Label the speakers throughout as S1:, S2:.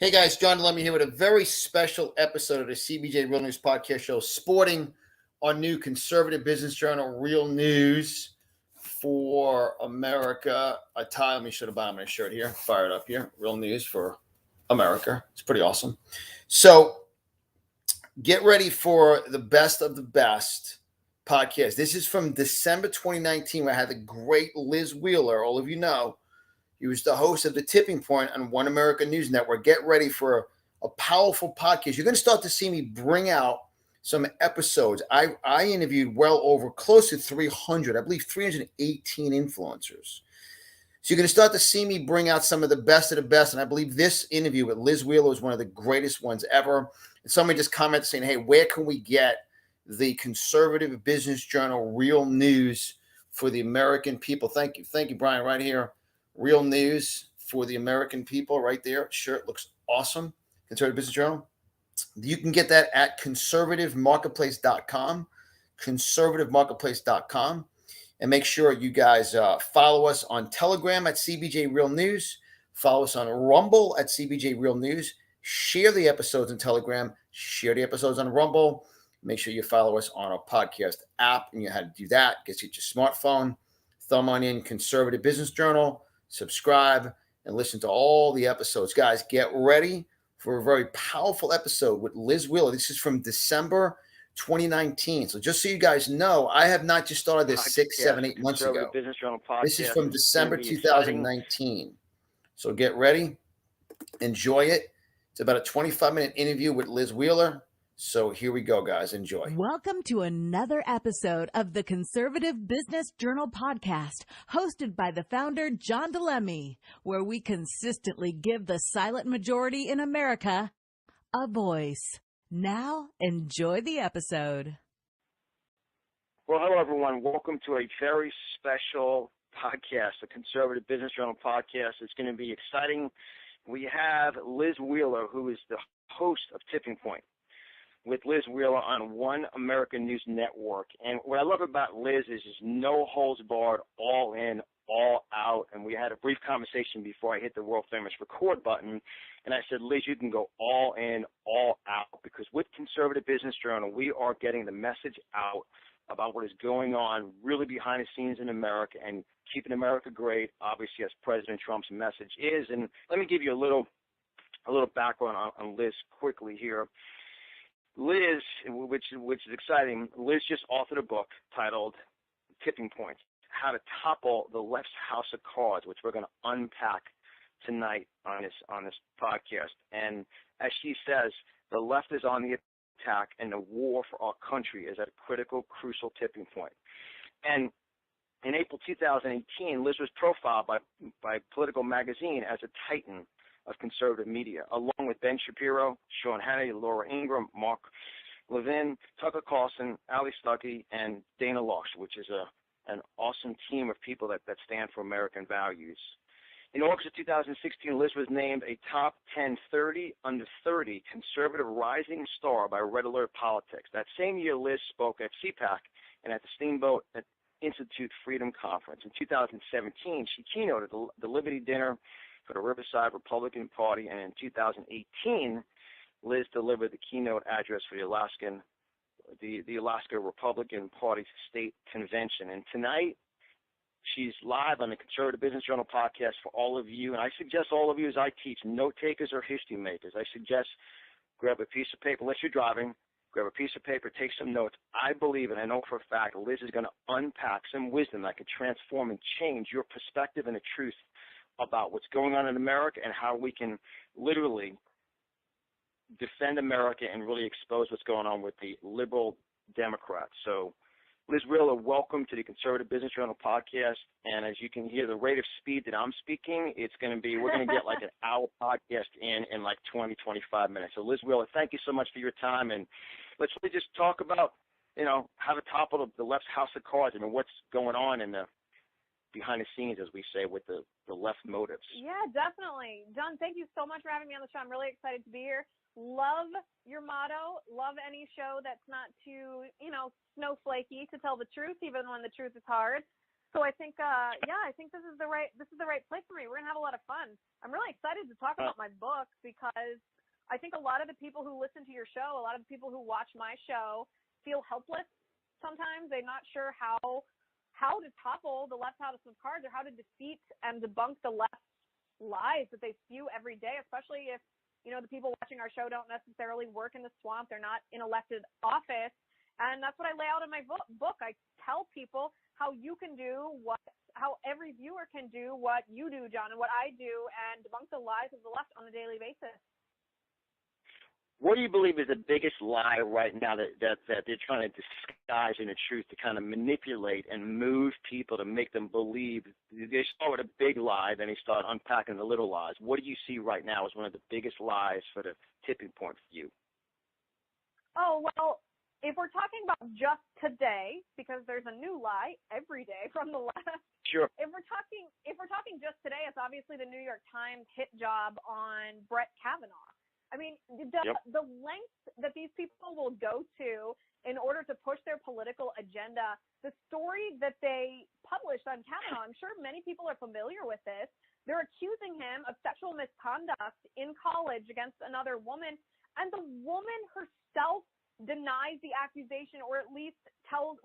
S1: Hey guys, John Lemme here with a very special episode of the CBJ Real News Podcast Show, sporting our new conservative business journal, Real News for America. I tie me should have bought my shirt here, fire it up here. Real News for America. It's pretty awesome. So get ready for the best of the best podcast. This is from December 2019, where I had the great Liz Wheeler. All of you know. He was the host of The Tipping Point on One America News Network. Get ready for a powerful podcast. You're going to start to see me bring out some episodes. I interviewed well over close to 300, I believe 318 influencers. So you're going to start to see me bring out some of the best of the best. And I believe this interview with Liz Wheeler is one of the greatest ones ever. And somebody just commented saying, hey, where can we get the conservative business journal Real News for the American people? Thank you. Thank you, Brian, right here. Real News for the American people right there. Shirt looks awesome. Conservative Business Journal. You can get that at conservativemarketplace.com, conservativemarketplace.com. And make sure you guys follow us on Telegram at CBJ Real News. Follow us on Rumble at CBJ Real News. Share the episodes on Telegram. Share the episodes on Rumble. Make sure you follow us on our podcast app. And you know how to do that. Get your smartphone. Thumb on in Conservative Business Journal. Subscribe and listen to all the episodes. Guys, get ready for a very powerful episode with Liz Wheeler. This is from December 2019. So just so you guys know, I have not just started this 6, 7, 8 months ago.
S2: Business Journal podcast.
S1: This is from December 2019. So get ready. Enjoy it. It's about a 25-minute interview with Liz Wheeler. So here we go, guys. Enjoy.
S3: Welcome to another episode of the Conservative Business Journal podcast, hosted by the founder, John Lemme, where we consistently give the silent majority in America a voice. Now, enjoy the episode.
S2: Well, hello, everyone. Welcome to a very special podcast, the Conservative Business Journal podcast. It's going to be exciting. We have Liz Wheeler, who is the host of Tipping Point, with Liz Wheeler on One American News Network. And what I love about Liz is no holds barred, all in, all out. And we had a brief conversation before I hit the world famous record button. And I said, Liz, you can go all in, all out, because with Conservative Business Journal, we are getting the message out about what is going on really behind the scenes in America and keeping America great, obviously, as President Trump's message is. And let me give you a little background on Liz quickly here. Liz, which is exciting, Liz just authored a book titled Tipping Point, How to Topple the Left's House of Cards, which we're going to unpack tonight on this podcast. And as she says, the left is on the attack, and the war for our country is at a critical, crucial tipping point. And in April 2018, Liz was profiled by Political Magazine as a titan of conservative media, along with Ben Shapiro, Sean Hannity, Laura Ingraham, Mark Levin, Tucker Carlson, Ali Stuckey, and Dana Loesch, which is an awesome team of people that stand for American values. In August of 2016, Liz was named a top 10 30 under 30 conservative rising star by Red Alert Politics. That same year, Liz spoke at CPAC and at the Steamboat Institute Freedom Conference. In 2017, she keynoted the Liberty Dinner for the Riverside Republican Party, and in 2018, Liz delivered the keynote address for the Alaska Republican Party State Convention. And tonight, she's live on the Conservative Business Journal podcast for all of you, and I suggest all of you, as I teach, note takers or history makers, I suggest grab a piece of paper, unless you're driving, grab a piece of paper, take some notes. I believe, and I know for a fact, Liz is going to unpack some wisdom that could transform and change your perspective and the truth about what's going on in America and how we can literally defend America and really expose what's going on with the liberal Democrats. So, Liz Wheeler, welcome to the Conservative Business Journal podcast. And as you can hear, the rate of speed that I'm speaking, we're going to get like an hour podcast in like 20, 25 minutes. So, Liz Wheeler, thank you so much for your time. And let's really just talk about, how to topple the left's house of cards. I mean, what's going on in the behind the scenes, as we say, with the left motives.
S4: Yeah, definitely. John, thank you so much for having me on the show. I'm really excited to be here. Love your motto. Love any show that's not too, snowflakey, to tell the truth, even when the truth is hard. So I think, I think this is the right place for me. We're gonna have a lot of fun. I'm really excited to talk about my book because I think a lot of the people who listen to your show, a lot of the people who watch my show, feel helpless. Sometimes they're not sure how to topple the left's house of cards or how to defeat and debunk the left's lies that they spew every day, especially if the people watching our show don't necessarily work in the swamp. They're not in elected office. And that's what I lay out in my book. I tell people how you can do how every viewer can do what you do, John, and what I do, and debunk the lies of the left on a daily basis.
S2: What do you believe is the biggest lie right now that they're trying to disguise in the truth to kind of manipulate and move people to make them believe? They start with a big lie, then they start unpacking the little lies. What do you see right now as one of the biggest lies for the tipping point for you?
S4: Oh, well, if we're talking about just today, because there's a new lie every day from the left.
S2: Sure.
S4: If we're talking just today, it's obviously the New York Times hit job on Brett Kavanaugh. I mean, the lengths that these people will go to in order to push their political agenda, the story that they published on Kavanaugh, I'm sure many people are familiar with this. They're accusing him of sexual misconduct in college against another woman, and the woman herself denies the accusation, or at least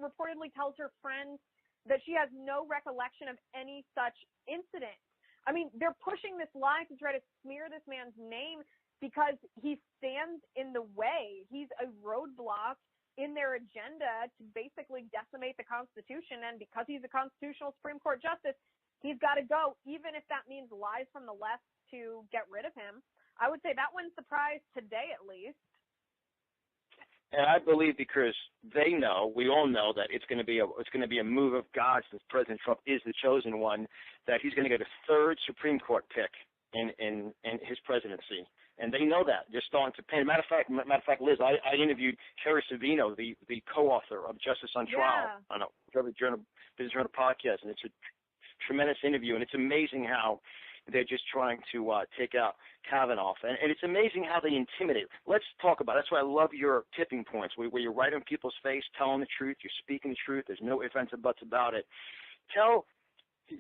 S4: reportedly tells her friends that she has no recollection of any such incident. I mean, they're pushing this lie to try to smear this man's name because he stands in the way. He's a roadblock in their agenda to basically decimate the Constitution, and because he's a constitutional Supreme Court justice, he's got to go, even if that means lies from the left to get rid of him. I would say that one surprised today, at least.
S2: And I believe because they know, we all know that it's going to be a move of God since President Trump is the chosen one, that he's going to get a third Supreme Court pick in his presidency. And they know that. They're starting to pay. Matter of fact, Liz, I interviewed Kerry Savino, the co-author of Justice on Trial on a Business Journal podcast, and it's a tremendous interview. And it's amazing how they're just trying to take out Kavanaugh. And it's amazing how they intimidate. Let's talk about it. That's why I love your tipping points, where you're right in people's face, telling the truth, you're speaking the truth, there's no ifs, ands, or buts about it.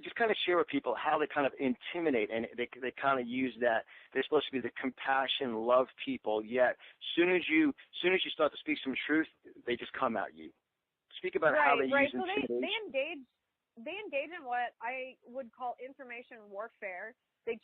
S2: Just kind of share with people how they kind of intimidate, and they kind of use that. They're supposed to be the compassion, love people, yet soon as you start to speak some truth, they just come at you. Speak about how they use intimidation.
S4: They engage in what I would call information warfare. They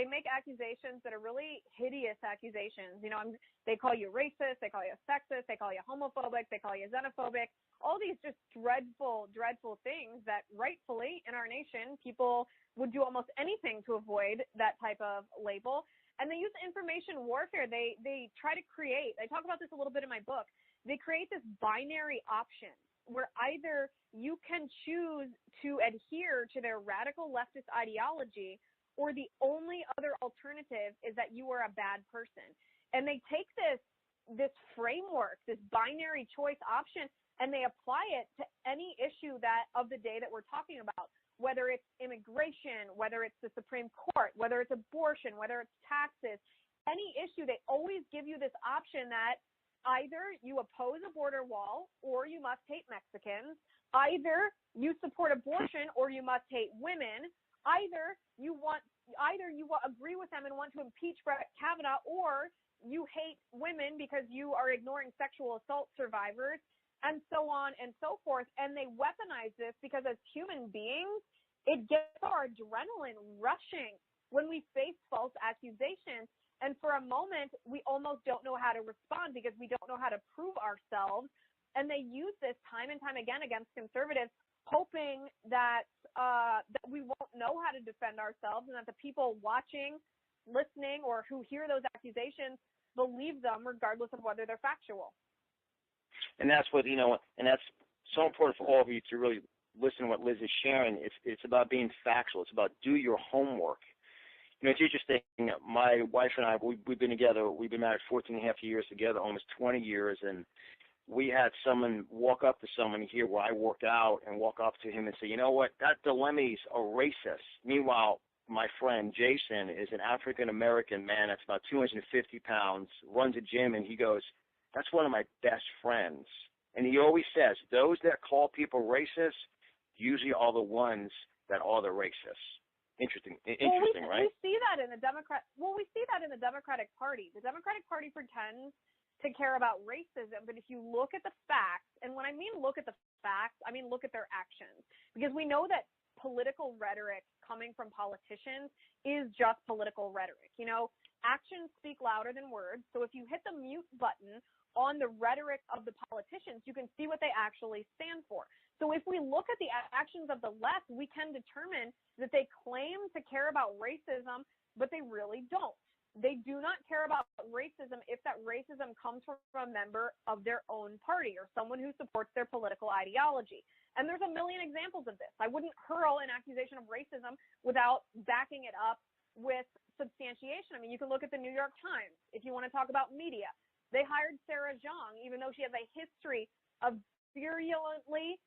S4: make accusations that are really hideous accusations. They call you racist, they call you sexist, they call you homophobic, they call you xenophobic. All these just dreadful, dreadful things that rightfully in our nation, people would do almost anything to avoid that type of label. And they use information warfare. They try to create, I talk about this a little bit in my book, they create this binary option where either you can choose to adhere to their radical leftist ideology, or the only other alternative is that you are a bad person. And they take this framework, this binary choice option, and they apply it to any issue of the day that we're talking about, whether it's immigration, whether it's the Supreme Court, whether it's abortion, whether it's taxes, any issue. They always give you this option that either you oppose a border wall or you must hate Mexicans, either you support abortion or you must hate women, either you agree with them and want to impeach Brett Kavanaugh, or you hate women because you are ignoring sexual assault survivors, and so on and so forth. And they weaponize this because as human beings, it gets our adrenaline rushing when we face false accusations. And for a moment, we almost don't know how to respond because we don't know how to prove ourselves. And they use this time and time again against conservatives, hoping that we won't know how to defend ourselves, and that the people watching, listening, or who hear those accusations believe them regardless of whether they're factual.
S2: And that's what, and that's so important for all of you to really listen to what Liz is sharing. It's about being factual. It's about do your homework. It's interesting. My wife and I, we've been together. We've been married 14 and a half years together, almost 20 years. And we had someone walk up to someone here where I worked out and walk up to him and say, you know what, that Lemme's a racist. Meanwhile, my friend Jason is an African-American man that's about 250 pounds, runs a gym, and he goes, that's one of my best friends. And he always says, those that call people racist, usually are the ones that are the racists. Interesting, right?
S4: We see that in the Democratic Party. The Democratic Party pretends to care about racism, but if you look at the facts, and when I mean look at the facts, I mean look at their actions, because we know that political rhetoric coming from politicians is just political rhetoric. You know, actions speak louder than words. So if you hit the mute button on the rhetoric of the politicians, you can see what they actually stand for. So if we look at the actions of the left, we can determine that they claim to care about racism, but they really don't. They do not care about racism if that racism comes from a member of their own party or someone who supports their political ideology. And there's a million examples of this. I wouldn't hurl an accusation of racism without backing it up with substantiation. I mean, you can look at the New York Times if you want to talk about media. They hired Sarah Jeong, even though she has a history of virulently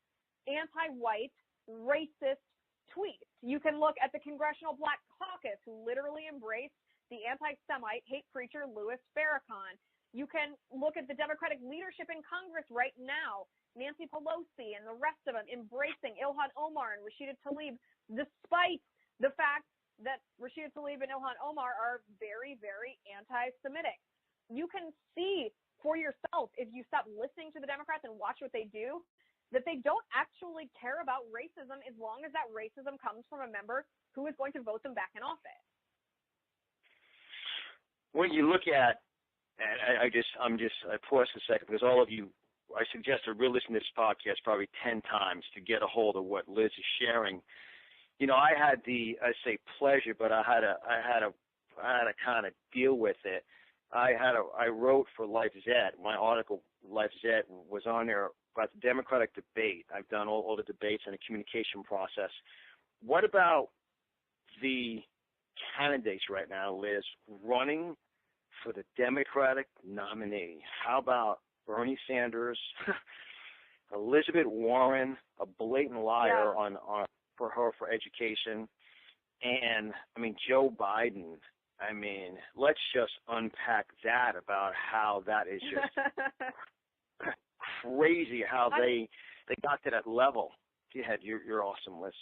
S4: anti-white, racist tweets. You can look at the Congressional Black Caucus, who literally embraced the anti-Semite hate preacher Louis Farrakhan. You can look at the Democratic leadership in Congress right now, Nancy Pelosi and the rest of them embracing Ilhan Omar and Rashida Tlaib, despite the fact that Rashida Tlaib and Ilhan Omar are very, very anti-Semitic. You can see for yourself, if you stop listening to the Democrats and watch what they do, that they don't actually care about racism as long as that racism comes from a member who is going to vote them back in office.
S2: When you look at, and I pause a second because all of you, I suggest to re-listen to this podcast probably 10 times to get a hold of what Liz is sharing. You know, I had pleasure, but I had to kind of deal with it. I wrote for Life Zed. My article, Life Zed, was on there about the Democratic debate. I've done all the debates and the communication process. What about the candidates right now, Liz, running for the Democratic nominee? How about Bernie Sanders, Elizabeth Warren, a blatant liar for her for education, and, I mean, Joe Biden? I mean, let's just unpack that about how that is just crazy how they got to that level. Go ahead, you're awesome, Liz.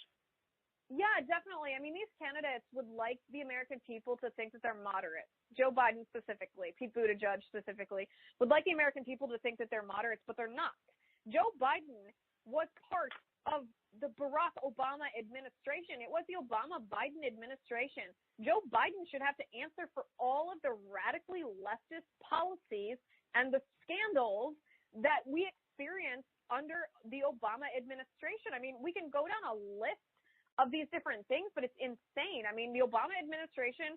S4: Yeah, definitely. I mean, these candidates would like the American people to think that they're moderate. Joe Biden specifically, Pete Buttigieg specifically, would like the American people to think that they're moderates, but they're not. Joe Biden was part of the Barack Obama administration. It was the Obama-Biden administration. Joe Biden should have to answer for all of the radically leftist policies and the scandals that we experienced under the Obama administration. I mean, we can go down a list of these different things, but it's insane. I mean, the Obama administration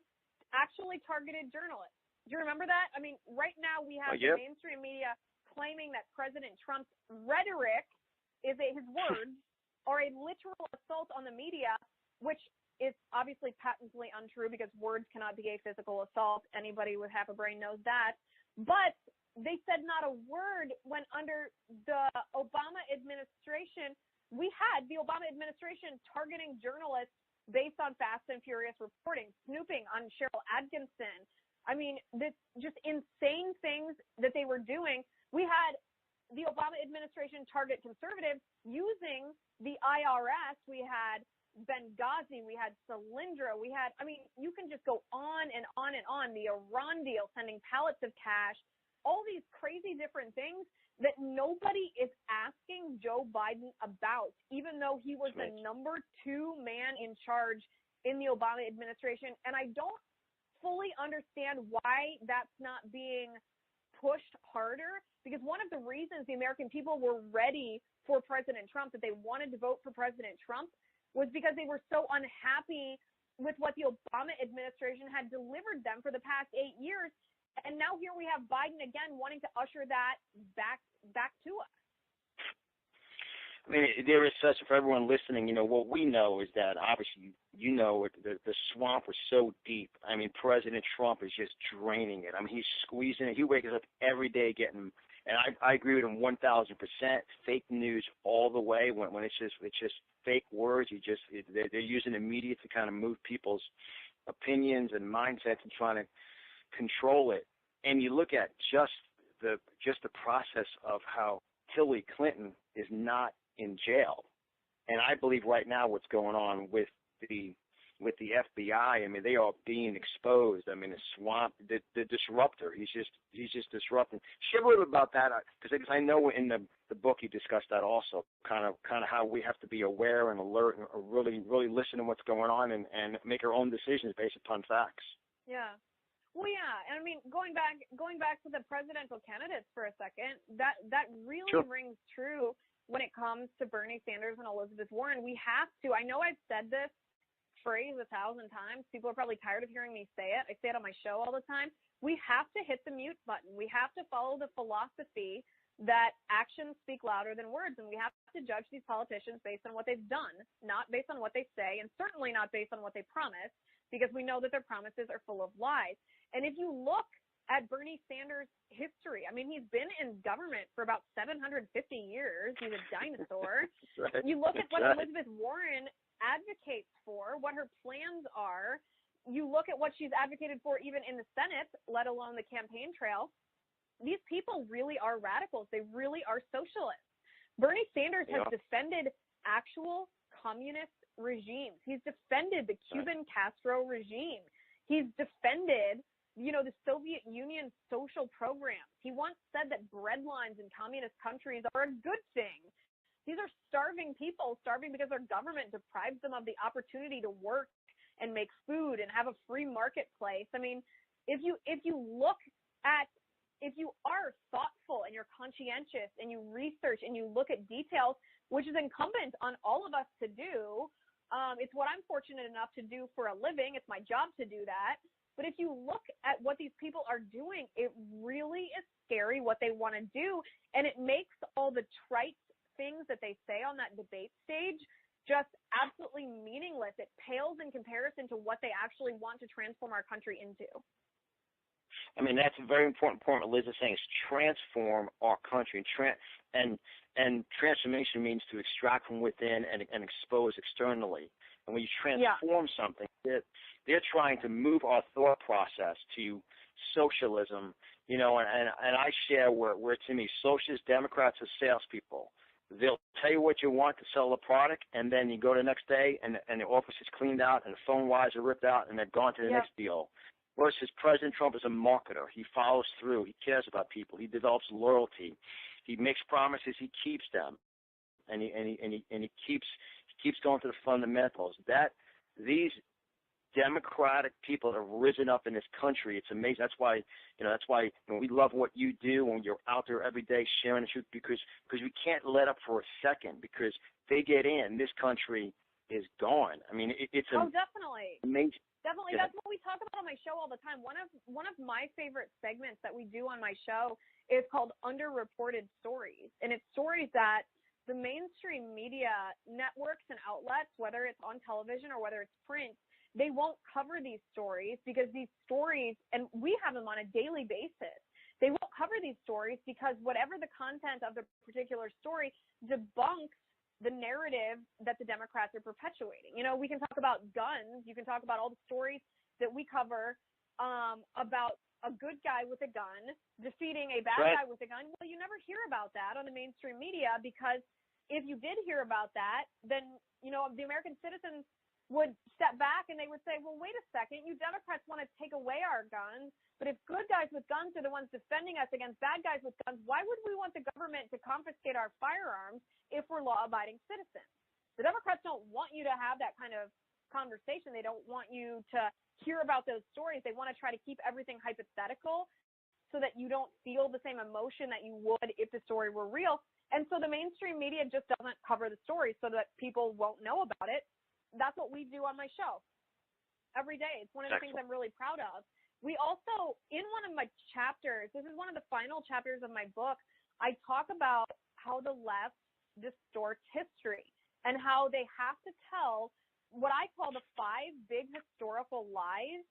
S4: actually targeted journalists. Do you remember that? I mean, right now we have the mainstream media claiming that President Trump's rhetoric is his words are a literal assault on the media, which is obviously patently untrue because words cannot be a physical assault. Anybody with half a brain knows that. But they said not a word when under the Obama administration, we had the Obama administration targeting journalists based on Fast and Furious reporting, snooping on Cheryl Atkinson. I mean, this just insane things that they were doing. We had the Obama administration target conservatives using the IRS. We had Benghazi, we had Solyndra, you can just go on and on and on. The Iran deal, sending pallets of cash, all these crazy different things that nobody is asking Joe Biden about, even though he was the number 2 man in charge in the Obama administration. And I don't fully understand why that's not being pushed harder, because one of the reasons the American people were ready for President Trump, that they wanted to vote for President Trump, was because they were so unhappy with what the Obama administration had delivered them for the past 8 years. And now here we have Biden again wanting to usher that back to us.
S2: I mean, there is such, for everyone listening, what we know is that obviously, the swamp was so deep. I mean, President Trump is just draining it. I mean, he's squeezing it. He wakes up every day getting, and I agree with him 1,000%, fake news all the way when it's just fake words. They're using the media to kind of move people's opinions and mindsets and trying to control it. And you look at just the process of how Hillary Clinton is not in jail. And I believe right now what's going on with the FBI, I mean, they are being exposed. I mean, the disruptor. He's just disrupting. Share a little about that, because I know in the book you discussed that also, kind of how we have to be aware and alert and really listen to what's going on and make our own decisions based upon facts.
S4: Yeah. Well, yeah, and I mean, going back to the presidential candidates for a second, that really
S2: Sure.
S4: rings true when it comes to Bernie Sanders and Elizabeth Warren. We have to. I know I've said this phrase 1,000 times. People are probably tired of hearing me say it. I say it on my show all the time. We have to hit the mute button. We have to follow the philosophy that actions speak louder than words, and we have to judge these politicians based on what they've done, not based on what they say, and certainly not based on what they promise, because we know that their promises are full of lies. And if you look at Bernie Sanders' history, I mean, he's been in government for about 750 years. He's a dinosaur.
S2: Right.
S4: You look at what
S2: Right.
S4: Elizabeth Warren advocates for, what her plans are. You look at what she's advocated for even in the Senate, let alone the campaign trail. These people really are radicals. They really are socialists. Bernie Sanders has defended actual communist regimes. He's defended the Cuban Castro regime. He's defended, the Soviet Union social programs. He once said that breadlines in communist countries are a good thing. These are starving people, starving because their government deprives them of the opportunity to work and make food and have a free marketplace. I mean, if you are thoughtful and you're conscientious and you research and you look at details, which is incumbent on all of us to do, it's what I'm fortunate enough to do for a living. It's my job to do that. But if you look at what these people are doing, it really is scary what they want to do. And it makes all the trite things that they say on that debate stage just absolutely meaningless. It pales in comparison to what they actually want to transform our country into.
S2: I mean, that's a very important point what Liz is saying, is transform our country. And transformation means to extract from within and expose externally. And when you transform something, they're trying to move our thought process to socialism, and I share where to me, socialist Democrats are salespeople. They'll tell you what you want to sell the product, and then you go the next day and the office is cleaned out and the phone wires are ripped out and they're gone to the next deal. Versus President Trump is a marketer. He follows through. He cares about people. He develops loyalty. He makes promises. He keeps them, and he keeps going to the fundamentals. These democratic people that have risen up in this country, it's amazing. That's why we love what you do when you're out there every day sharing the truth, because we can't let up for a second, because they get in, this country is gone. I mean, it's
S4: definitely
S2: amazing.
S4: Definitely. That's what we talk about on my show all the time. One of my favorite segments that we do on my show is called Underreported Stories. And it's stories that the mainstream media networks and outlets, whether it's on television or whether it's print, they won't cover these stories because these stories, and we have them on a daily basis, they won't cover these stories because whatever the content of the particular story debunks the narrative that the Democrats are perpetuating. We can talk about guns. You can talk about all the stories that we cover about a good guy with a gun defeating a bad guy with a gun. Well, you never hear about that on the mainstream media, because if you did hear about that, then, the American citizens would step back and they would say, well, wait a second, you Democrats want to take away our guns, but if good guys with guns are the ones defending us against bad guys with guns, why would we want the government to confiscate our firearms if we're law-abiding citizens? The Democrats don't want you to have that kind of conversation. They don't want you to hear about those stories. They want to try to keep everything hypothetical so that you don't feel the same emotion that you would if the story were real. And so the mainstream media just doesn't cover the story so that people won't know about it. That's what we do on my show every day. It's one of the things I'm really proud of. We also, in one of my chapters, this is one of the final chapters of my book, I talk about how the left distorts history and how they have to tell what I call the 5 big historical lies,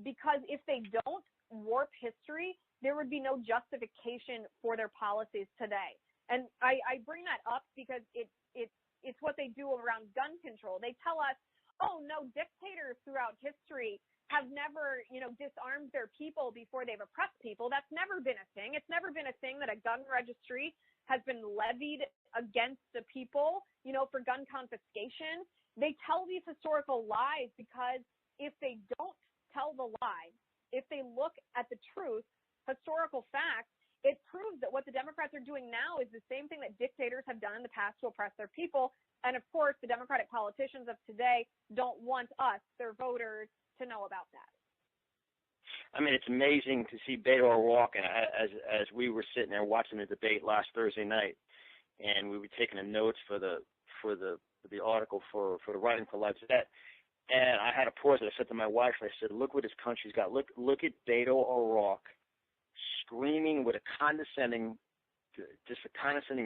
S4: because if they don't warp history, there would be no justification for their policies today. And I bring that up because it's what they do around gun control. They tell us, oh, no, dictators throughout history have never, disarmed their people before they've oppressed people. That's never been a thing. It's never been a thing that a gun registry has been levied against the people, for gun confiscation. They tell these historical lies because if they don't tell the lie, if they look at the truth, historical facts, it proves that what the Democrats are doing now is the same thing that dictators have done in the past to oppress their people. And of course, the Democratic politicians of today don't want us, their voters, to know about that.
S2: I mean, it's amazing to see Beto O'Rourke, and as we were sitting there watching the debate last Thursday night, and we were taking the notes for the article for the Writing for Life Set, and I had to pause it. I said to my wife, I said, "Look what this country's got. Look at Beto O'Rourke screaming with a condescending,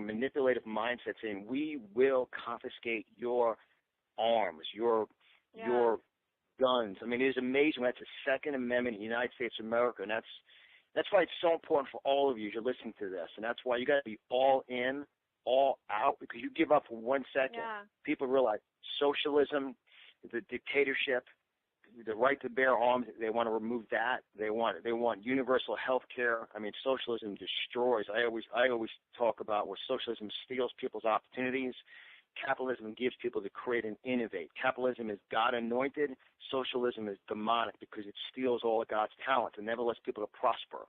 S2: manipulative mindset, saying, 'We will confiscate your arms, your guns.'" I mean, it is amazing. That's the Second Amendment in the United States of America, and that's why it's so important for all of you as you're listening to this, and that's why you got to be all in, all out, because you give up for 1 second.
S4: Yeah. People
S2: realize socialism, the dictatorship, the right to bear arms, they want to remove that. They want universal health care. I mean, socialism destroys. I always talk about where socialism steals people's opportunities. Capitalism gives people to create and innovate. Capitalism is God-anointed. Socialism is demonic because it steals all of God's talent and never lets people to prosper.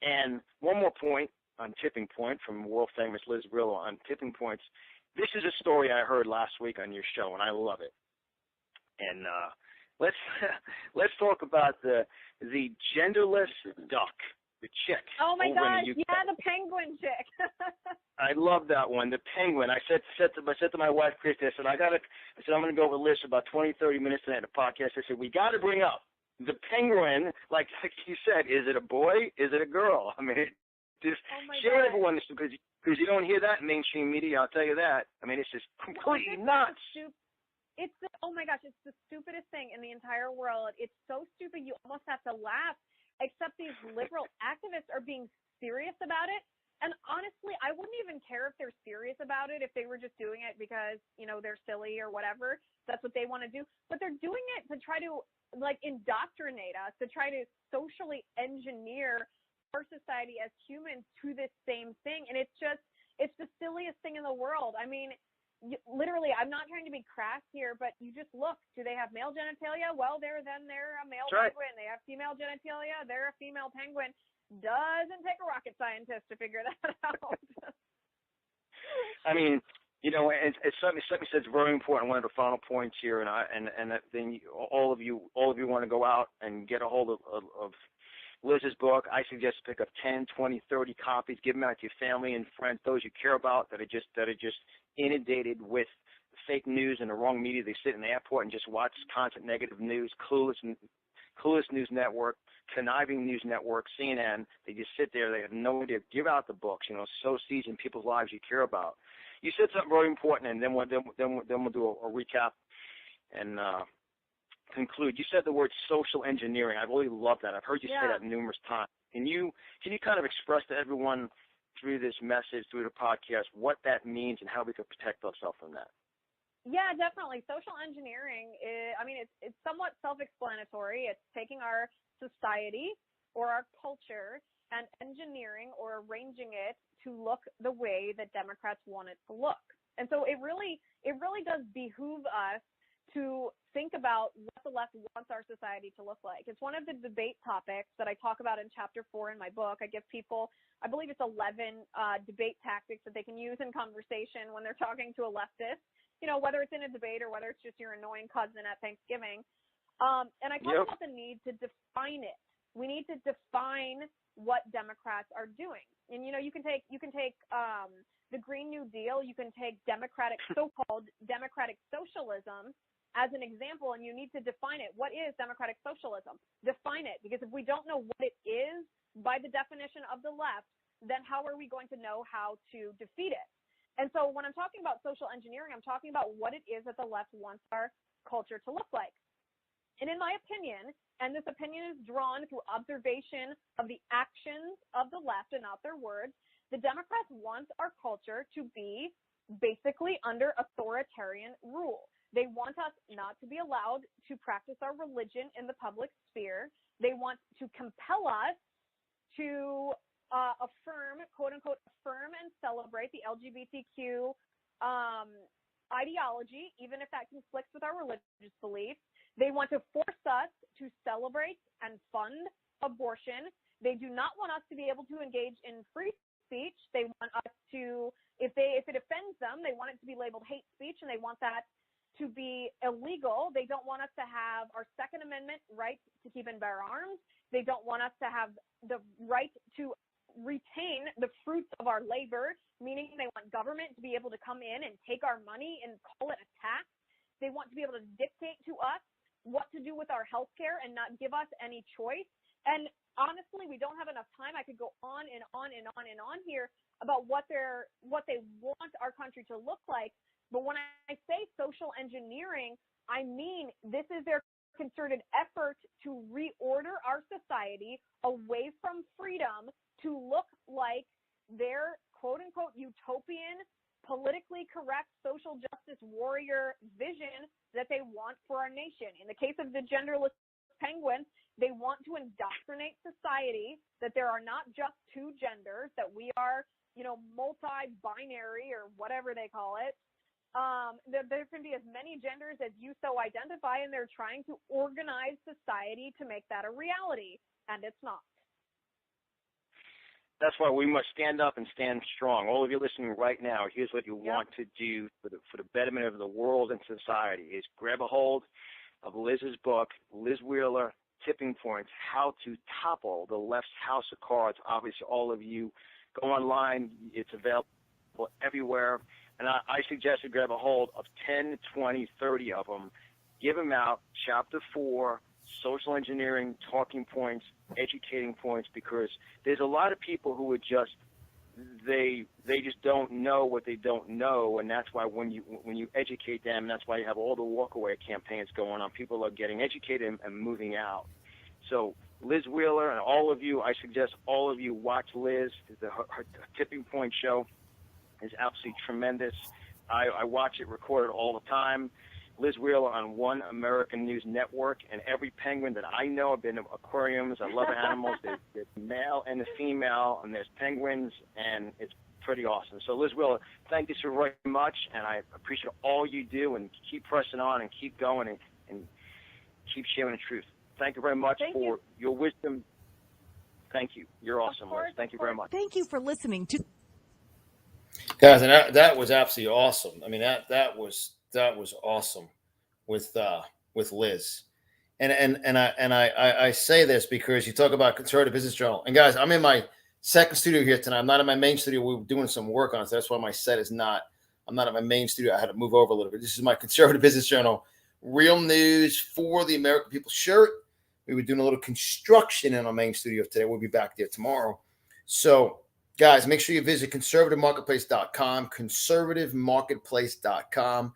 S2: And one more point on Tipping Point from world-famous Liz Wheeler on Tipping Points. This is a story I heard last week on your show, and I love it. And let's talk about the genderless duck, the chick.
S4: Oh my gosh!
S2: The
S4: Yeah, the penguin chick.
S2: I love that one, the penguin. I said to my wife Christy, I said I'm going to go with Liz for about 20-30 minutes tonight in the podcast. I said we got to bring up the penguin. Like you said, is it a boy? Is it a girl? I mean, just share with everyone this because you don't hear that in mainstream media. I'll tell you that. I mean, it's just completely nuts.
S4: Oh my gosh, it's the stupidest thing in the entire world. It's so stupid you almost have to laugh, except these liberal activists are being serious about it. And honestly, I wouldn't even care if they're serious about it if they were just doing it because, they're silly or whatever. That's what they want to do. But they're doing it to try to, indoctrinate us, to try to socially engineer our society as humans to this same thing. And it's the silliest thing in the world. I mean, literally, I'm not trying to be crass here, but you just look. Do they have male genitalia? Well, they're a male penguin. They have female genitalia. They're a female penguin. Doesn't take a rocket scientist to figure that out.
S2: I mean, it's something that's very important. One of the final points here, and then all of you want to go out and get a hold of Liz's book. I suggest pick up 10, 20, 30 copies. Give them out to your family and friends, those you care about that are just inundated with fake news and the wrong media. They sit in the airport and just watch constant negative news, Clueless News Network, Conniving News Network, CNN. They just sit there. They have no idea. Give out the books. Sow seeds in people's lives you care about. You said something very important, and then we'll do a recap and conclude. You said the word social engineering. I really love that. I've heard you say that numerous times. Can you kind of express to everyone through this message, through the podcast, what that means and how we can protect ourselves from that?
S4: Yeah, definitely. Social engineering it's somewhat self-explanatory. It's taking our society or our culture and engineering or arranging it to look the way that Democrats want it to look. And so it really does behoove us to think about what the left wants our society to look like. It's one of the debate topics that I talk about in Chapter 4 in my book. I give people, I believe it's 11 debate tactics that they can use in conversation when they're talking to a leftist, whether it's in a debate or whether it's just your annoying cousin at Thanksgiving. And I talk about the need to define it. We need to define what Democrats are doing. And, you can take the Green New Deal, you can take so-called democratic socialism as an example, and you need to define it. What is democratic socialism? Define it, because if we don't know what it is by the definition of the left, then how are we going to know how to defeat it? And so when I'm talking about social engineering, I'm talking about what it is that the left wants our culture to look like. And in my opinion, and this opinion is drawn through observation of the actions of the left and not their words, the Democrats want our culture to be basically under authoritarian rule. They want us not to be allowed to practice our religion in the public sphere. They want to compel us to quote unquote, affirm and celebrate the LGBTQ ideology, even if that conflicts with our religious beliefs. They want to force us to celebrate and fund abortion. They do not want us to be able to engage in free speech. They want us to, if it offends them, they want it to be labeled hate speech, and they want that to be illegal. They don't want us to have our Second Amendment right to keep and bear arms. They don't want us to have the right to retain the fruits of our labor, meaning they want government to be able to come in and take our money and call it a tax. They want to be able to dictate to us what to do with our health care and not give us any choice. And honestly, we don't have enough time. I could go on and on and on and on here about what they want our country to look like. But when I say social engineering, I mean this is their concerted effort to reorder our society away from freedom to look like their quote-unquote utopian, politically correct social justice warrior vision that they want for our nation. In the case of the genderless penguin, they want to indoctrinate society that there are not just two genders, that we are, multi-binary or whatever they call it. There can be as many genders as you so identify, and they're trying to organize society to make that a reality, and it's not.
S2: That's why we must stand up and stand strong. All of you listening right now, here's what you want to do for the betterment of the world and society is grab a hold of Liz's book, Liz Wheeler, Tipping Points, How to Topple the Left's House of Cards. Obviously, all of you go online. It's available everywhere. And I suggest you grab a hold of 10, 20, 30 of them. Give them out. Chapter 4. Social engineering, talking points, educating points, because there's a lot of people who are just they just don't know what they don't know, and that's why when you educate them, that's why you have all the walkaway campaigns going on. People are getting educated and moving out. So Liz Wheeler and all of you, I suggest all of you watch Liz. Her Tipping Point show is absolutely tremendous. I watch it recorded all the time. Liz Wheeler on One American News Network, and every penguin that I know, I've been to aquariums, I love animals, there's the male and the female, and there's penguins, and it's pretty awesome. So Liz Wheeler, thank you so very much, and I appreciate all you do, and keep pressing on and keep going and keep sharing the truth. Thank you very much for your wisdom. Thank you. You're awesome, Liz. Thank you very much.
S3: Thank you for listening to.
S1: Guys, and that was absolutely awesome. I mean, that was awesome with Liz, and I say this because you talk about Conservative Business Journal, and guys, I'm in my second studio here tonight. I'm not in my main studio. We were doing some work on it, so that's why my set is not. I'm not at my main studio. I had to move over a little bit. This is my Conservative Business Journal, real news for the American people shirt. We were doing a little construction in our main studio today. We'll be back there tomorrow. So, guys, make sure you visit conservativemarketplace.com, conservativemarketplace.com.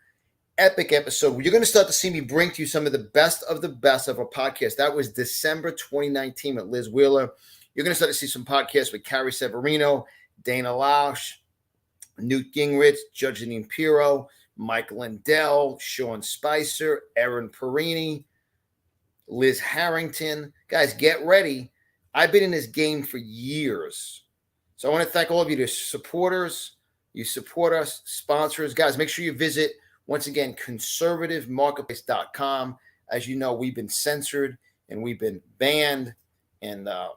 S1: Epic episode. You're going to start to see me bring to you some of the best of our podcast. That was December 2019 with Liz Wheeler. You're going to start to see some podcasts with Carrie Severino, Dana Lausch, Newt Gingrich, Judge Janine Pirro, Mike Lindell, Sean Spicer, Erin Perini, Liz Harrington. Guys, get ready. I've been in this game for years. So I want to thank all of you, the supporters. You support us, sponsors. Guys, make sure you visit, once again, conservativemarketplace.com. As you know, we've been censored and we've been banned. And I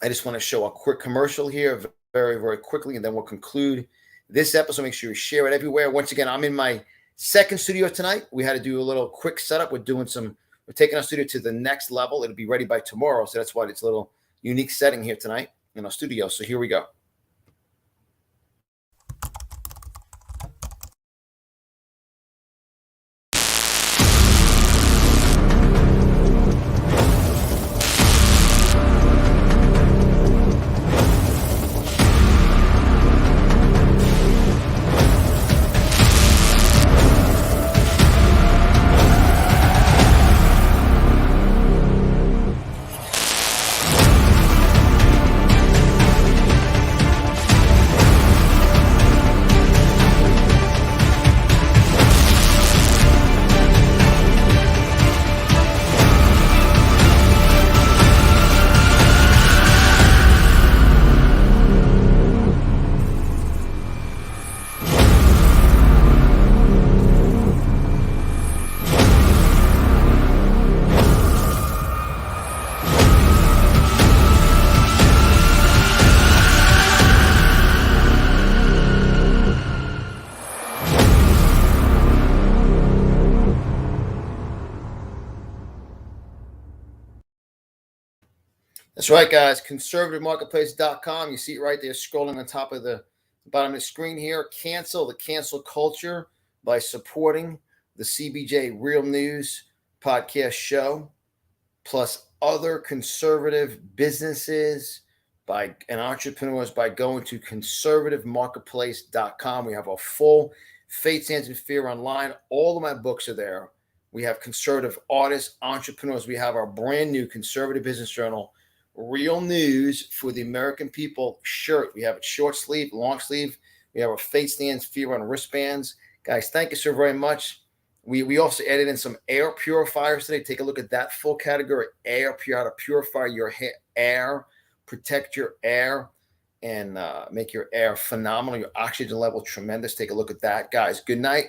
S1: just want to show a quick commercial here very, very quickly, and then we'll conclude this episode. Make sure you share it everywhere. Once again, I'm in my second studio tonight. We had to do a little quick setup. We're taking our studio to the next level. It'll be ready by tomorrow. So that's why it's a little unique setting here tonight in our studio. So here we go. That's right, guys. ConservativeMarketplace.com. You see it right there scrolling on top of the bottom of the screen here. Cancel the cancel culture by supporting the CBJ Real News podcast show, plus other conservative businesses and entrepreneurs by going to conservativemarketplace.com. We have a full Faith, Sands, and Fear online. All of my books are there. We have conservative artists, entrepreneurs. We have our brand new Conservative Business Journal Real News for the American People shirt. We have it short sleeve, long sleeve. We have our Faith, Stands, Fear on wristbands. Guys, thank you so very much. We also added in some air purifiers today. Take a look at that full category. Air, how to purify your air, protect your air, and make your air phenomenal. Your oxygen level tremendous. Take a look at that. Guys, good night.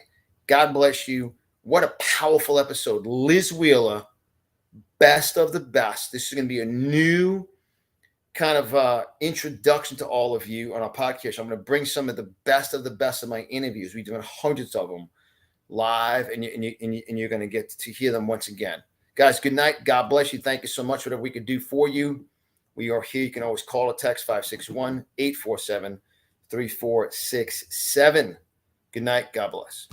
S1: God bless you. What a powerful episode. Liz Wheeler, best of the best. This is going to be a new kind of introduction to all of you on our podcast. I'm going to bring some of the best of my interviews. We're doing hundreds of them live, and you're going to get to hear them once again. Guys, good night. God bless you. Thank you so much. Whatever we could do for you, we are here. You can always call or text 561-847-3467. Good night. God bless.